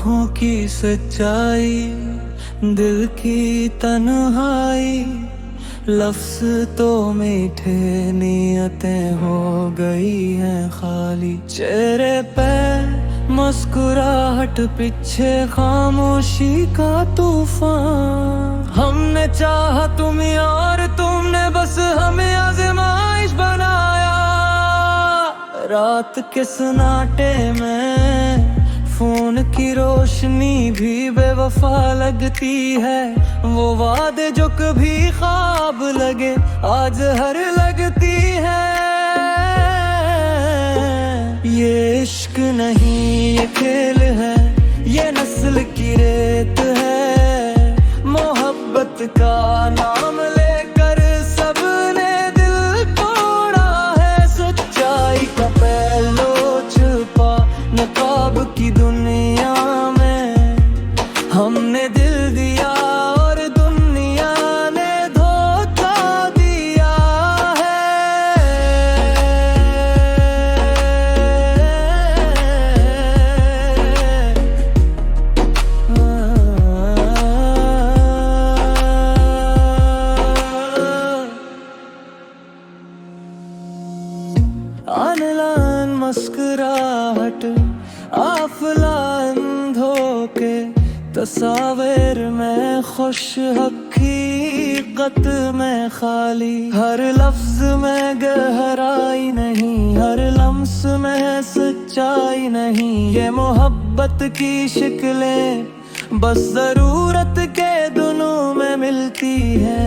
आँखों की सच्चाई, दिल की तन्हाई, लफ्ज तो मीठे नियतें हो गई हैं खाली। चेहरे पे मुस्कुराहट, पीछे खामोशी का तूफान। हमने चाहा तुम्हें और तुमने बस हमें आज़माइश बनाया। रात के सन्नाटे में फोन की रोशनी भी बेवफा लगती है। वो वादे जो कभी ख्वाब लगे आज हर लगती है। ये इश्क नहीं ये खेल है, ये नस्ल की रेत है। मोहब्बत का नाम लेकर सबने दिल तोड़ा है। सच्चाई का पहलू छुपा नकाब की दुनिया में। हमने दिल दिया और दुनिया ने धोखा दिया है। आनलान मुस्कुराहट, आफलान धोखे, तस्वीर में खुश हकीकत में खाली। हर लफ्ज में गहराई नहीं, हर लम्स में सच्चाई नहीं। ये मोहब्बत की शिकलें बस जरूरत के दिनों में मिलती है।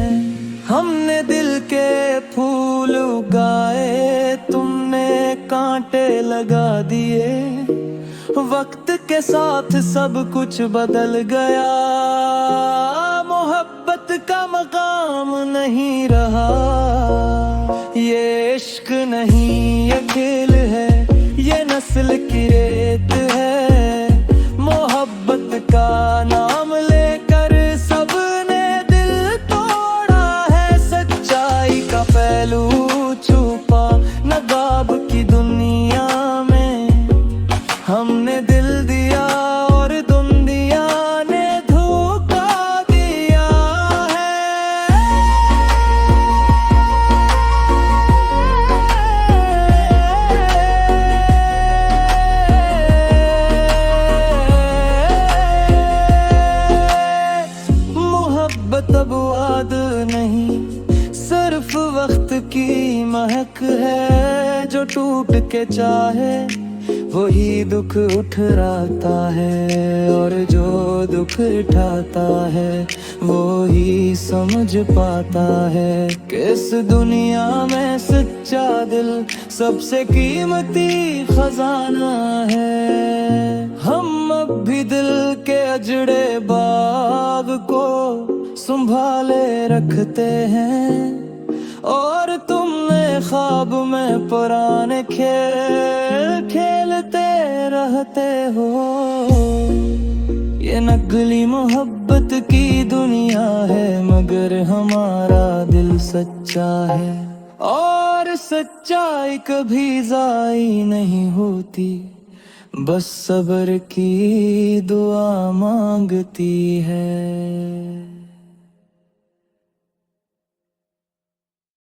हमने दिल के फूल उगाए, तुमने कांटे लगा दिए। वक्त के साथ सब कुछ बदल गया। मोहब्बत का मकाम नहीं रहा। ये इश्क नहीं ये खेल है, ये नस्ल की रेत है। मोहब्बत का नाम लेकर सबने दिल तोड़ा है। सच्चाई का पहलू छुपा नकाब की दुनिया में। हमने दिल दिया और दुनिया ने धोखा दिया है। मोहब्बत अब वाद नहीं, सिर्फ वक्त की महक है। जो टूट के चाहे वही दुख उठराता है, और जो दुख उठाता है वो ही समझ पाता है कि इस दुनिया में सच्चा दिल सबसे कीमती खजाना है। हम अब भी दिल के अजड़े बाग को संभाले रखते हैं, और तुमने ख्वाब में पुराने खेल खेलते रहते हो। ये नकली मोहब्बत की दुनिया है, मगर हमारा दिल सच्चा है। और सच्चाई कभी ज़ाई नहीं होती, बस सब्र की दुआ मांगती है।